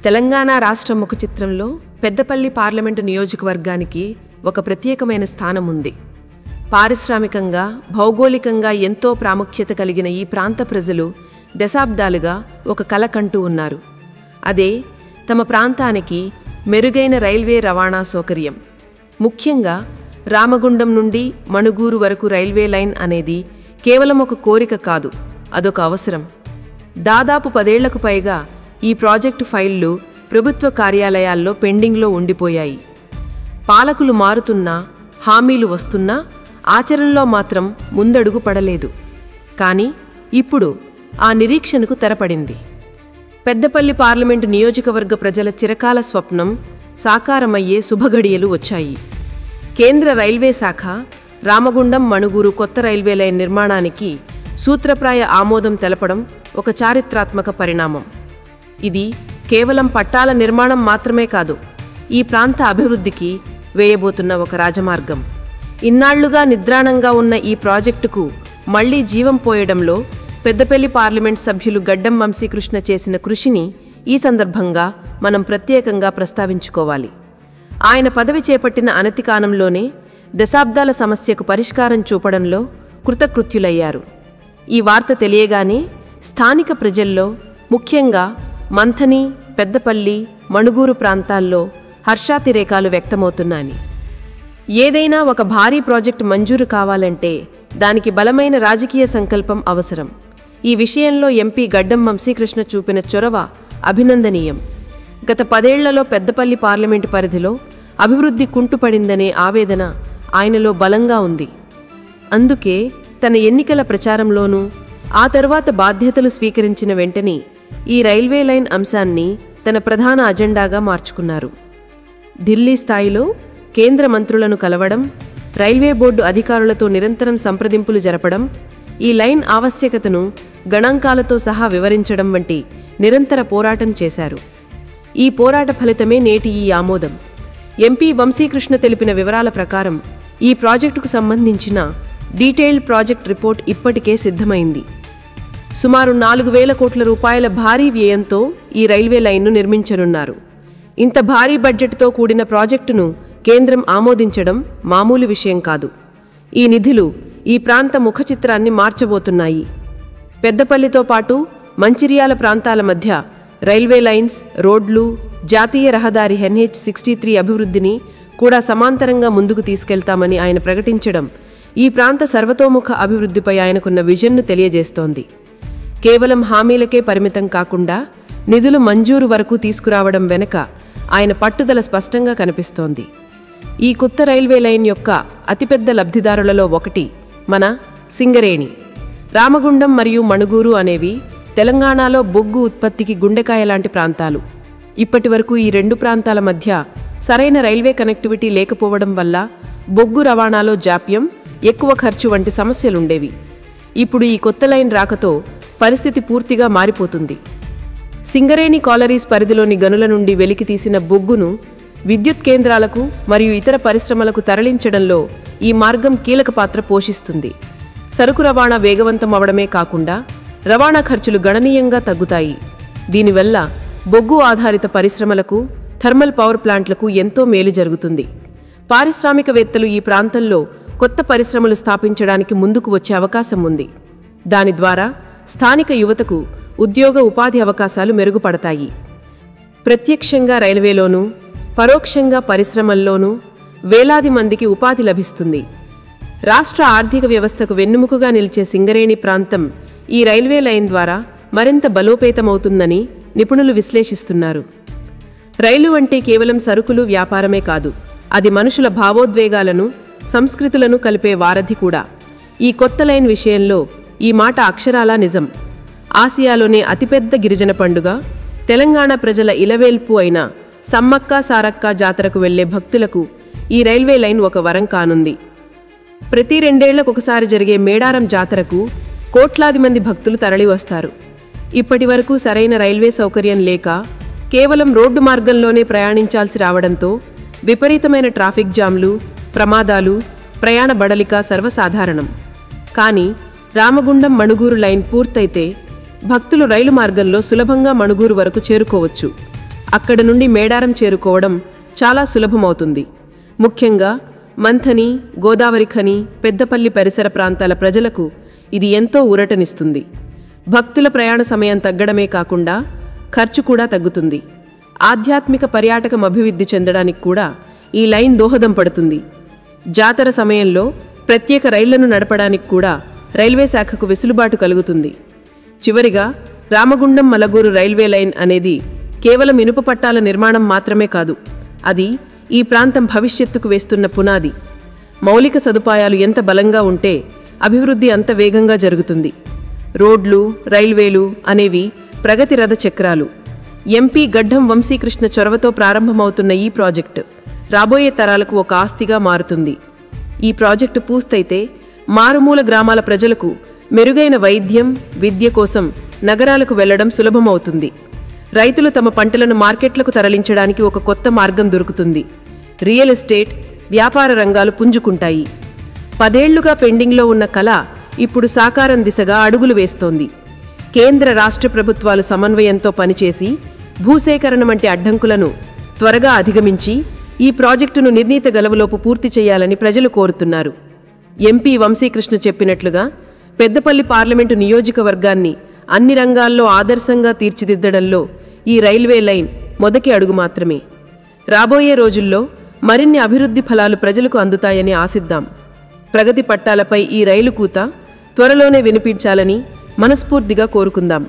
తెలంగాణ రాష్ట్ర ముఖ చిత్రంలో పెద్దపల్లి పార్లమెంటు నియోజకవర్గానికి ఒక ప్రత్యేకమైన స్థానం ఉంది. పారిశ్రామికంగా, భౌగోళికంగా ఎంతో ప్రాముఖ్యత కలిగిన ఈ ప్రాంత ప్రజలు దశాబ్దాలుగా ఒక కల కంటూ ఉన్నారు. అదే తమ ప్రాంతానికి మెరుగైన రైల్వే రవాణా సౌకర్యం. ముఖ్యంగా రామగుండం నుండి మణుగూరు వరకు రైల్వే లైన్ అనేది కేవలం ఒక కోరిక కాదు, అదొక అవసరం. దాదాపు 10 ఏళ్లకు పైగా ఈ ప్రాజెక్టు ఫైళ్లు ప్రభుత్వ కార్యాలయాల్లో పెండింగ్లో ఉండిపోయాయి. పాలకులు మారుతున్నా, హామీలు వస్తున్నా ఆచరణలో మాత్రం ముందడుగు పడలేదు. కానీ ఇప్పుడు ఆ నిరీక్షణకు తెరపడింది. పెద్దపల్లి పార్లమెంటు నియోజకవర్గ ప్రజల చిరకాల స్వప్నం సాకారమయ్యే శుభఘడియలు వచ్చాయి. కేంద్ర రైల్వే శాఖ రామగుండం మణుగూరు కొత్త రైల్వే లైన్ నిర్మాణానికి సూత్రప్రాయ ఆమోదం తెలపడం ఒక చారిత్రాత్మక పరిణామం. ఇది కేవలం పట్టాల నిర్మాణం మాత్రమే కాదు, ఈ ప్రాంత అభివృద్ధికి వేయబోతున్న ఒక రాజమార్గం. ఇన్నాళ్లుగా నిద్రాణంగా ఉన్న ఈ ప్రాజెక్టుకు మళ్లీ జీవం పోయడంలో పెద్దపల్లి పార్లమెంట్ సభ్యులు గడ్డం వంశీకృష్ణ చేసిన కృషిని ఈ సందర్భంగా మనం ప్రత్యేకంగా ప్రస్తావించుకోవాలి. ఆయన పదవి చేపట్టిన అనతి కాలంలోనే దశాబ్దాల సమస్యకు పరిష్కారం చూపడంలో కృతకృత్యులయ్యారు. ఈ వార్త తెలియగానే స్థానిక ప్రజల్లో, ముఖ్యంగా మంథని, పెద్దపల్లి, మణుగూరు ప్రాంతాల్లో హర్షాతిరేకాలు వ్యక్తమవుతున్నాయి. ఏదైనా ఒక భారీ ప్రాజెక్టు మంజూరు కావాలంటే దానికి బలమైన రాజకీయ సంకల్పం అవసరం. ఈ విషయంలో ఎంపీ గడ్డం వంశీకృష్ణ చూపిన చొరవ అభినందనీయం. గత 10 ఏళ్లలో పెద్దపల్లి పార్లమెంటు పరిధిలో అభివృద్ధి కుంటుపడిందనే ఆవేదన ఆయనలో బలంగా ఉంది. అందుకే తన ఎన్నికల ప్రచారంలోనూ, ఆ తరువాత బాధ్యతలు స్వీకరించిన వెంటనే ఈ రైల్వే లైన్ అంశాన్ని తన ప్రధాన అజెండాగా మార్చుకున్నారు. ఢిల్లీ స్థాయిలో కేంద్ర మంత్రులను కలవడం, రైల్వే బోర్డు అధికారులతో నిరంతరం సంప్రదింపులు జరపడం, ఈ లైన్ ఆవశ్యకతను గణాంకాలతో సహా వివరించడం వంటి నిరంతర పోరాటం చేశారు. ఈ పోరాట ఫలితమే నేటి ఈ ఆమోదం. ఎంపీ వంశీకృష్ణ తెలిపిన వివరాల ప్రకారం ఈ ప్రాజెక్టుకు సంబంధించిన డీటెయిల్డ్ ప్రాజెక్ట్ రిపోర్ట్ ఇప్పటికే సిద్ధమైంది. సుమారు 4,000 కోట్ల రూపాయల భారీ వ్యయంతో ఈ రైల్వే లైన్ను నిర్మించనున్నారు. ఇంత భారీ బడ్జెట్తో కూడిన ప్రాజెక్టును కేంద్రం ఆమోదించడం మామూలు విషయం కాదు. ఈ నిధులు ఈ ప్రాంత ముఖ చిత్రాన్ని మార్చబోతున్నాయి. పెద్దపల్లితో పాటు మంచిర్యాల ప్రాంతాల మధ్య రైల్వే లైన్స్, రోడ్లు, జాతీయ రహదారి NH63 అభివృద్ధిని కూడా సమాంతరంగా ముందుకు తీసుకెళ్తామని ఆయన ప్రకటించడం ఈ ప్రాంత సర్వతోముఖ అభివృద్ధిపై ఆయనకున్న విజన్ను తెలియజేస్తోంది. కేవలం హామీలకే పరిమితం కాకుండా నిధులు మంజూరు వరకు తీసుకురావడం వెనుక ఆయన పట్టుదల స్పష్టంగా కనిపిస్తోంది. ఈ కొత్త రైల్వే లైన్ యొక్క అతిపెద్ద లబ్ధిదారులలో ఒకటి మన సింగరేణి. రామగుండం మరియు మణుగూరు అనేవి తెలంగాణలో బొగ్గు ఉత్పత్తికి గుండెకాయ లాంటి ప్రాంతాలు. ఇప్పటి వరకు ఈ 2 ప్రాంతాల మధ్య సరైన రైల్వే కనెక్టివిటీ లేకపోవడం వల్ల బొగ్గు రవాణాలో జాప్యం, ఎక్కువ ఖర్చు వంటి సమస్యలుండేవి. ఇప్పుడు ఈ కొత్త లైన్ రాకతో పరిస్థితి పూర్తిగా మారిపోతుంది. సింగరేణి కాలరీస్ పరిధిలోని గనుల నుండి వెలికితీసిన బొగ్గును విద్యుత్ కేంద్రాలకు మరియు ఇతర పరిశ్రమలకు తరలించడంలో ఈ మార్గం కీలక పాత్ర పోషిస్తుంది. సరుకు రవాణా వేగవంతం అవడమే కాకుండా రవాణా ఖర్చులు గణనీయంగా తగ్గుతాయి. దీనివల్ల బొగ్గు ఆధారిత పరిశ్రమలకు, థర్మల్ పవర్ ప్లాంట్లకు ఎంతో మేలు జరుగుతుంది. పారిశ్రామికవేత్తలు ఈ ప్రాంతంలో కొత్త పరిశ్రమలు స్థాపించడానికి ముందుకు వచ్చే అవకాశం ఉంది. దాని ద్వారా స్థానిక యువతకు ఉద్యోగ ఉపాధి అవకాశాలు మెరుగుపడతాయి. ప్రత్యక్షంగా రైల్వేలోనూ, పరోక్షంగా పరిశ్రమల్లోనూ వేలాది మందికి ఉపాధి లభిస్తుంది. రాష్ట్ర ఆర్థిక వ్యవస్థకు వెన్నెముకగా నిలిచే సింగరేణి ప్రాంతం ఈ రైల్వే లైన్ ద్వారా మరింత బలోపేతమవుతుందని నిపుణులు విశ్లేషిస్తున్నారు. రైలు అంటే కేవలం సరుకులు, వ్యాపారమే కాదు, అది మనుషుల భావోద్వేగాలను, సంస్కృతులను కలిపే వారధి కూడా. ఈ కొత్త లైన్ విషయంలో ఈ మాట అక్షరాలా నిజం. ఆసియాలోనే అతిపెద్ద గిరిజన పండుగ, తెలంగాణ ప్రజల ఇలవేల్పు అయిన సమ్మక్క సారక్క జాతరకు వెళ్లే భక్తులకు ఈ రైల్వే లైన్ ఒక వరం కానుంది. ప్రతి 2 ఏళ్లకొకసారి జరిగే మేడారం జాతరకు కోట్లాది మంది భక్తులు తరలివస్తారు. ఇప్పటి వరకు సరైన రైల్వే సౌకర్యం లేక కేవలం రోడ్డు మార్గంలోనే ప్రయాణించాల్సి రావడంతో విపరీతమైన ట్రాఫిక్ జామ్లు, ప్రమాదాలు, ప్రయాణ బడలిక సర్వసాధారణం. కానీ రామగుండం మణుగూరు లైన్ పూర్తయితే భక్తులు రైలు మార్గంలో సులభంగా మణుగూరు వరకు చేరుకోవచ్చు. అక్కడ నుండి మేడారం చేరుకోవడం చాలా సులభమవుతుంది. ముఖ్యంగా మంథని, గోదావరి ఖని, పెద్దపల్లి పరిసర ప్రాంతాల ప్రజలకు ఇది ఎంతో ఊరటనిస్తుంది. భక్తుల ప్రయాణ సమయం తగ్గడమే కాకుండా ఖర్చు కూడా తగ్గుతుంది. ఆధ్యాత్మిక పర్యాటకం అభివృద్ధి చెందడానికి కూడా ఈ లైన్ దోహదం పడుతుంది. జాతర సమయంలో ప్రత్యేక రైళ్లను నడపడానికి కూడా రైల్వే శాఖకు వెసులుబాటు కలుగుతుంది. చివరిగా రామగుండం మలగూరు రైల్వే లైన్ అనేది కేవలం ఇనుప పట్టాల నిర్మాణం మాత్రమే కాదు, అది ఈ ప్రాంతం భవిష్యత్తుకు వేస్తున్న పునాది. మౌలిక సదుపాయాలు ఎంత బలంగా ఉంటే అభివృద్ధి అంత వేగంగా జరుగుతుంది. రోడ్లు, రైల్వేలు అనేవి ప్రగతి రథ చక్రాలు. ఎంపీ గడ్డం వంశీకృష్ణ చొరవతో ప్రారంభమవుతున్న ఈ ప్రాజెక్టు రాబోయే తరాలకు ఒక ఆస్తిగా మారుతుంది. ఈ ప్రాజెక్టు పూర్తయితే మారుమూల గ్రామాల ప్రజలకు మెరుగైన వైద్యం, విద్య కోసం నగరాలకు వెళ్లడం సులభమవుతుంది. రైతులు తమ పంటలను మార్కెట్లకు తరలించడానికి ఒక కొత్త మార్గం దొరుకుతుంది. రియల్ ఎస్టేట్, వ్యాపార రంగాలు పుంజుకుంటాయి. 10 ఏళ్లుగా పెండింగ్లో ఉన్న కళ ఇప్పుడు సాకారం దిశగా అడుగులు వేస్తోంది. కేంద్ర, రాష్ట్ర ప్రభుత్వాలు సమన్వయంతో పనిచేసి భూసేకరణ వంటి అడ్డంకులను త్వరగా అధిగమించి ఈ ప్రాజెక్టును నిర్ణీత గడువులోపు పూర్తి చేయాలని ప్రజలు కోరుతున్నారు. ఎంపీ వంశీకృష్ణ చెప్పినట్లుగా పెద్దపల్లి పార్లమెంటు నియోజకవర్గాన్ని అన్ని రంగాల్లో ఆదర్శంగా తీర్చిదిద్దడంలో ఈ రైల్వే లైన్ మొదటి అడుగు మాత్రమే. రాబోయే రోజుల్లో మరిన్ని అభివృద్ధి ఫలాలు ప్రజలకు అందుతాయని ఆశిద్దాం. ప్రగతి పట్టాలపై ఈ రైలు కూత త్వరలోనే వినిపించాలని మనస్ఫూర్తిగా కోరుకుందాం.